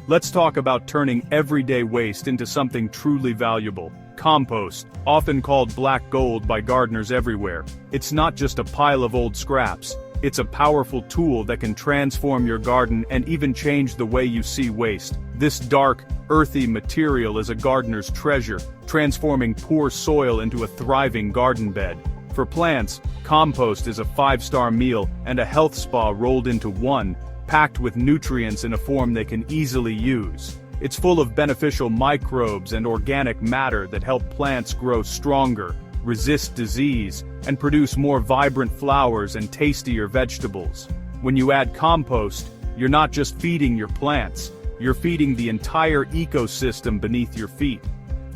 Let's talk about turning everyday waste into something truly valuable. Compost, often called black gold by gardeners everywhere. It's not just a pile of old scraps. It's a powerful tool that can transform your garden and even change the way you see waste. This dark, earthy material is a gardener's treasure, transforming poor soil into a thriving garden bed. For plants, compost is a 5-star meal and a health spa rolled into one, packed with nutrients in a form they can easily use. It's full of beneficial microbes and organic matter that help plants grow stronger, resist disease, and produce more vibrant flowers and tastier vegetables. When you add compost, you're not just feeding your plants, you're feeding the entire ecosystem beneath your feet.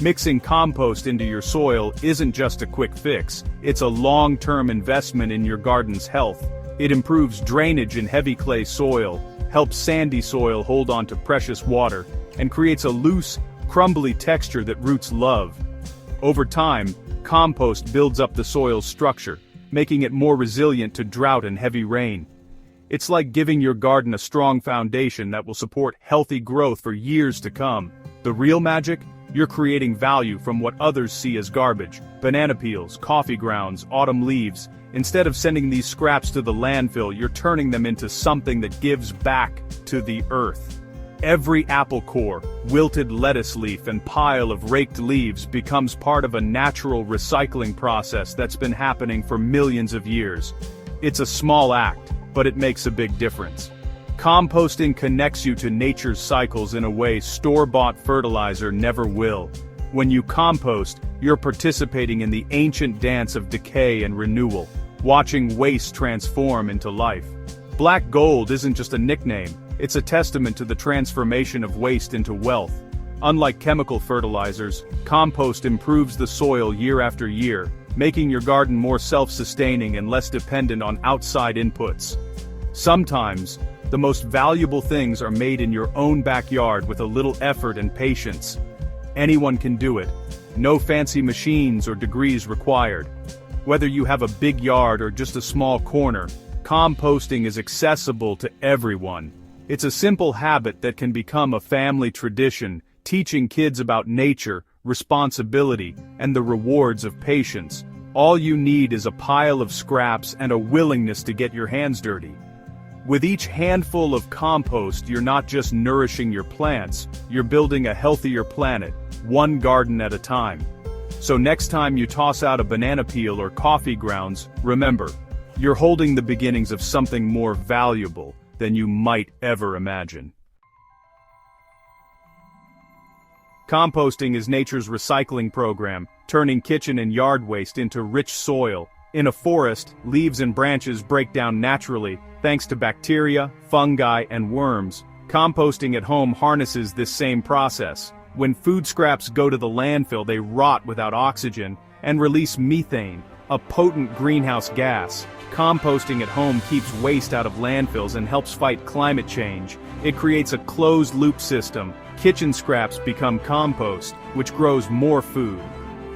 Mixing compost into your soil isn't just a quick fix, it's a long-term investment in your garden's health. It improves drainage in heavy clay soil, helps sandy soil hold on to precious water, and creates a loose, crumbly texture that roots love. Over time, compost builds up the soil's structure, making it more resilient to drought and heavy rain. It's like giving your garden a strong foundation that will support healthy growth for years to come. The real magic? You're creating value from what others see as garbage. Banana peels, coffee grounds, autumn leaves. Instead of sending these scraps to the landfill, you're turning them into something that gives back to the earth. Every apple core, wilted lettuce leaf, and pile of raked leaves becomes part of a natural recycling process that's been happening for millions of years. It's a small act, but it makes a big difference. Composting connects you to nature's cycles in a way store-bought fertilizer never will. When you compost, you're participating in the ancient dance of decay and renewal, watching waste transform into life. Black gold isn't just a nickname, it's a testament to the transformation of waste into wealth. Unlike chemical fertilizers, compost improves the soil year after year, making your garden more self-sustaining and less dependent on outside inputs. Sometimes, the most valuable things are made in your own backyard with a little effort and patience. Anyone can do it. No fancy machines or degrees required. Whether you have a big yard or just a small corner, composting is accessible to everyone. It's a simple habit that can become a family tradition, teaching kids about nature, responsibility, and the rewards of patience. All you need is a pile of scraps and a willingness to get your hands dirty. With each handful of compost, you're not just nourishing your plants, you're building a healthier planet, one garden at a time. So next time you toss out a banana peel or coffee grounds, remember, you're holding the beginnings of something more valuable than you might ever imagine. Composting is nature's recycling program, turning kitchen and yard waste into rich soil. In a forest, leaves and branches break down naturally, thanks to bacteria, fungi, and worms. Composting at home harnesses this same process. When food scraps go to the landfill, they rot without oxygen and release methane, a potent greenhouse gas. Composting at home keeps waste out of landfills and helps fight climate change. It creates a closed-loop system. Kitchen scraps become compost, which grows more food.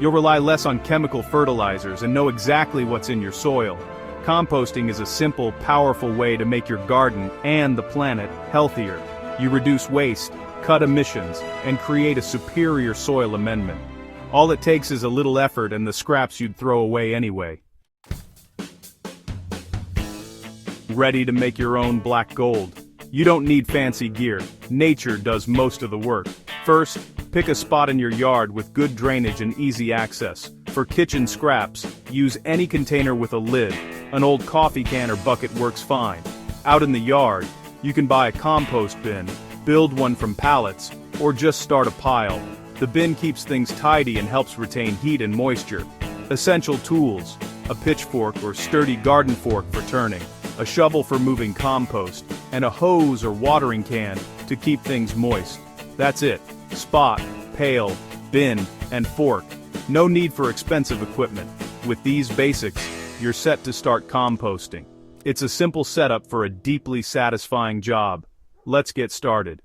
You'll rely less on chemical fertilizers and know exactly what's in your soil. Composting is a simple, powerful way to make your garden and the planet healthier. You reduce waste, cut emissions, and create a superior soil amendment. All it takes is a little effort and the scraps you'd throw away anyway. Ready to make your own black gold? You don't need fancy gear. Nature does most of the work. First, pick a spot in your yard with good drainage and easy access. For kitchen scraps, use any container with a lid. An old coffee can or bucket works fine. Out in the yard, you can buy a compost bin, build one from pallets, or just start a pile. The bin keeps things tidy and helps retain heat and moisture. Essential tools: a pitchfork or sturdy garden fork for turning, a shovel for moving compost, and a hose or watering can to keep things moist. That's it. Spot, pail, bin, and fork. No need for expensive equipment. With these basics, you're set to start composting. It's a simple setup for a deeply satisfying job. Let's get started.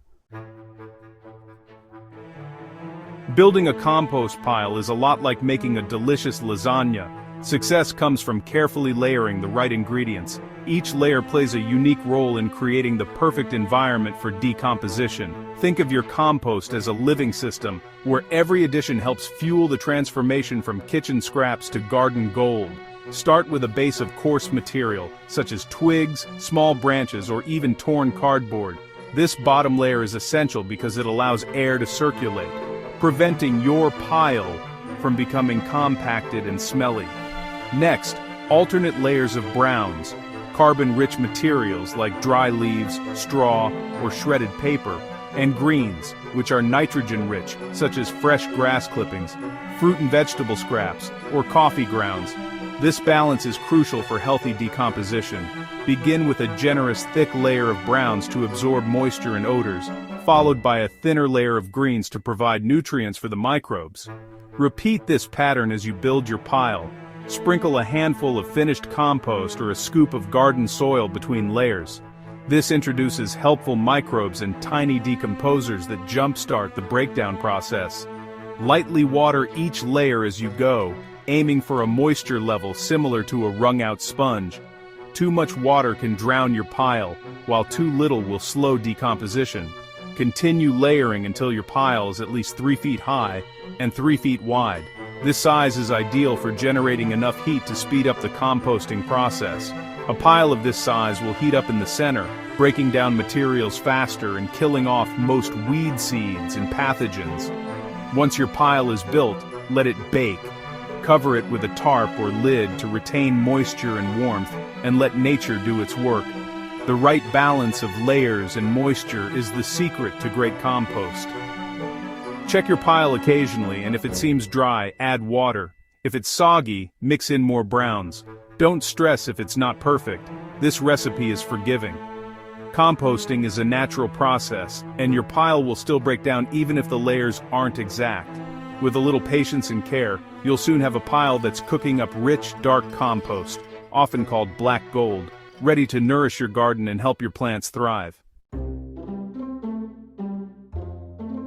Building a compost pile is a lot like making a delicious lasagna. Success comes from carefully layering the right ingredients. Each layer plays a unique role in creating the perfect environment for decomposition. Think of your compost as a living system, where every addition helps fuel the transformation from kitchen scraps to garden gold. Start with a base of coarse material, such as twigs, small branches, or even torn cardboard. This bottom layer is essential because it allows air to circulate, preventing your pile from becoming compacted and smelly. Next, alternate layers of browns, carbon-rich materials like dry leaves, straw, or shredded paper, and greens, which are nitrogen-rich, such as fresh grass clippings, fruit and vegetable scraps, or coffee grounds. This balance is crucial for healthy decomposition. Begin with a generous thick layer of browns to absorb moisture and odors, followed by a thinner layer of greens to provide nutrients for the microbes. Repeat this pattern as you build your pile. Sprinkle a handful of finished compost or a scoop of garden soil between layers. This introduces helpful microbes and tiny decomposers that jumpstart the breakdown process. Lightly water each layer as you go, aiming for a moisture level similar to a wrung-out sponge. Too much water can drown your pile, while too little will slow decomposition. Continue layering until your pile is at least 3 feet high and 3 feet wide. This size is ideal for generating enough heat to speed up the composting process. A pile of this size will heat up in the center, breaking down materials faster and killing off most weed seeds and pathogens. Once your pile is built, let it bake. Cover it with a tarp or lid to retain moisture and warmth, and let nature do its work. The right balance of layers and moisture is the secret to great compost. Check your pile occasionally, and if it seems dry, add water. If it's soggy, mix in more browns. Don't stress if it's not perfect. This recipe is forgiving. Composting is a natural process, and your pile will still break down even if the layers aren't exact. With a little patience and care, you'll soon have a pile that's cooking up rich, dark compost, often called black gold, ready to nourish your garden and help your plants thrive.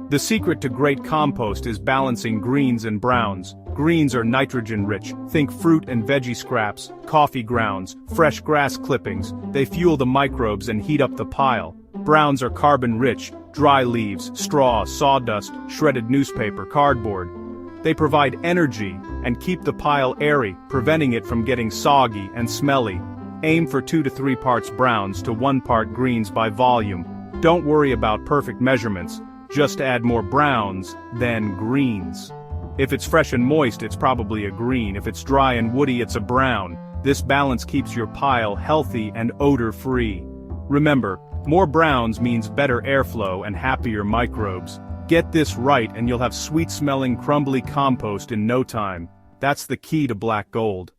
The secret to great compost is balancing greens and browns. Greens are nitrogen-rich. Think fruit and veggie scraps, coffee grounds, fresh grass clippings. They fuel the microbes and heat up the pile. Browns are carbon-rich. Dry leaves, straw, sawdust, shredded newspaper, cardboard. They provide energy and keep the pile airy, preventing it from getting soggy and smelly. Aim for 2 to 3 parts browns to 1 part greens by volume. Don't worry about perfect measurements. Just add more browns than greens. If it's fresh and moist, it's probably a green. If it's dry and woody, it's a brown. This balance keeps your pile healthy and odor-free. Remember, more browns means better airflow and happier microbes. Get this right and you'll have sweet-smelling, crumbly compost in no time. That's the key to black gold.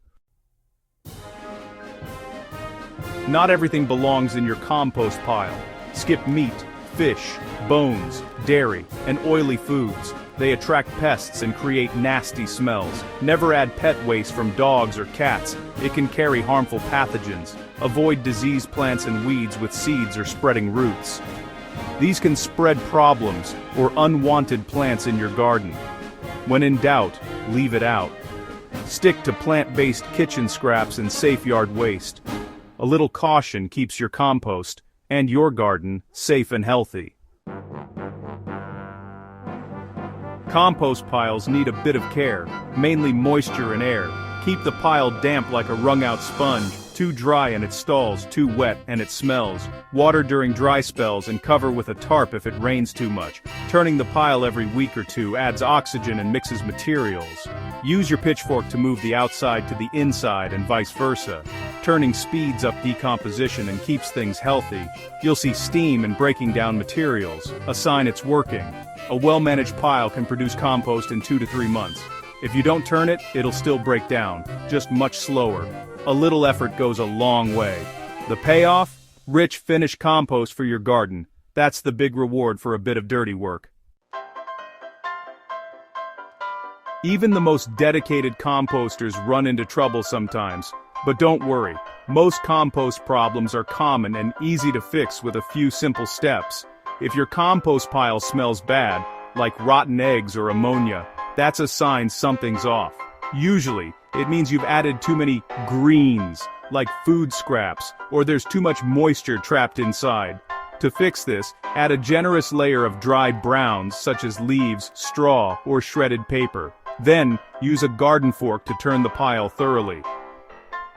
Not everything belongs in your compost pile. Skip meat, fish, bones, dairy, and oily foods. They attract pests and create nasty smells. Never add pet waste from dogs or cats. It can carry harmful pathogens. Avoid diseased plants and weeds with seeds or spreading roots. These can spread problems or unwanted plants in your garden. When in doubt, leave it out. Stick to plant-based kitchen scraps and safe yard waste. A little caution keeps your compost and your garden safe and healthy. Compost piles need a bit of care, mainly moisture and air. Keep the pile damp like a wrung-out sponge. Too dry and it stalls, too wet and it smells. Water during dry spells and cover with a tarp if it rains too much. Turning the pile every week or two adds oxygen and mixes materials. Use your pitchfork to move the outside to the inside and vice versa. Turning speeds up decomposition and keeps things healthy. You'll see steam and breaking down materials, a sign it's working. A well-managed pile can produce compost in 2 to 3 months. If you don't turn it, it'll still break down, just much slower. A little effort goes a long way. The payoff? Rich, finished compost for your garden. That's the big reward for a bit of dirty work. Even the most dedicated composters run into trouble sometimes. But don't worry, most compost problems are common and easy to fix with a few simple steps. If your compost pile smells bad, like rotten eggs or ammonia, that's a sign something's off. Usually, It means you've added too many greens, like food scraps, or there's too much moisture trapped inside. To fix this, add a generous layer of dry browns such as leaves, straw, or shredded paper. Then, use a garden fork to turn the pile thoroughly.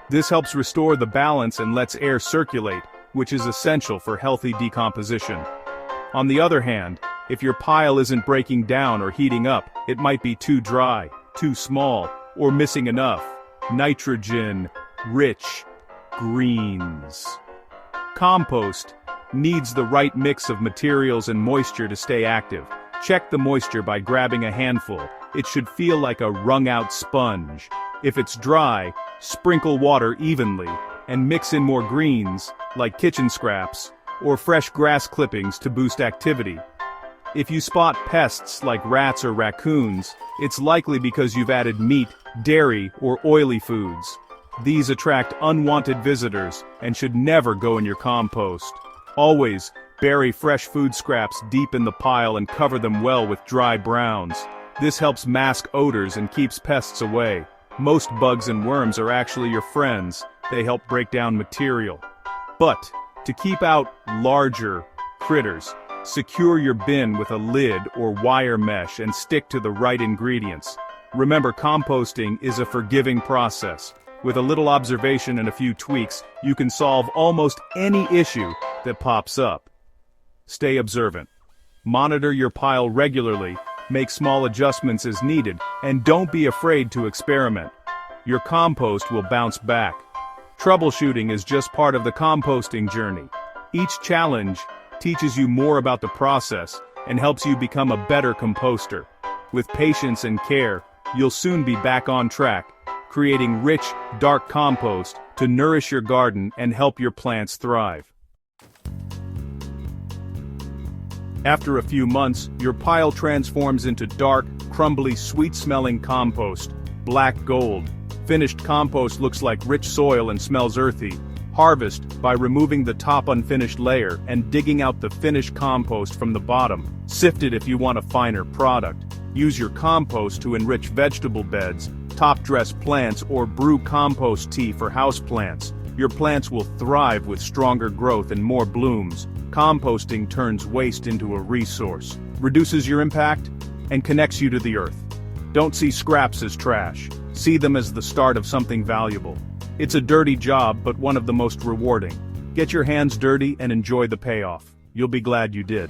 This helps restore the balance and lets air circulate, which is essential for healthy decomposition. On the other hand, if your pile isn't breaking down or heating up, it might be too dry, too small, or missing enough nitrogen-rich greens. Compost needs the right mix of materials and moisture to stay active. Check the moisture by grabbing a handful. It should feel like a wrung-out sponge. If it's dry, sprinkle water evenly, and mix in more greens, like kitchen scraps, or fresh grass clippings to boost activity. If you spot pests like rats or raccoons, it's likely because you've added meat, dairy, or oily foods. These attract unwanted visitors and should never go in your compost. Always bury fresh food scraps deep in the pile and cover them well with dry browns. This helps mask odors and keeps pests away. Most bugs and worms are actually your friends. They help break down material. But, to keep out larger critters, secure your bin with a lid or wire mesh and stick to the right ingredients. Remember, composting is a forgiving process. With a little observation and a few tweaks, you can solve almost any issue that pops up. Stay observant. Monitor your pile regularly, make small adjustments as needed, and don't be afraid to experiment. Your compost will bounce back. Troubleshooting is just part of the composting journey. Each challenge teaches you more about the process and helps you become a better composter. With patience and care, you'll soon be back on track, creating rich, dark compost to nourish your garden and help your plants thrive. After a few months, your pile transforms into dark, crumbly, sweet-smelling compost, black gold. Finished compost looks like rich soil and smells earthy. Harvest by removing the top unfinished layer and digging out the finished compost from the bottom. Sift it if you want a finer product. Use your compost to enrich vegetable beds, top-dress plants, or brew compost tea for houseplants. Your plants will thrive with stronger growth and more blooms. Composting turns waste into a resource, reduces your impact, and connects you to the earth. Don't see scraps as trash. See them as the start of something valuable. It's a dirty job, but one of the most rewarding. Get your hands dirty and enjoy the payoff. You'll be glad you did.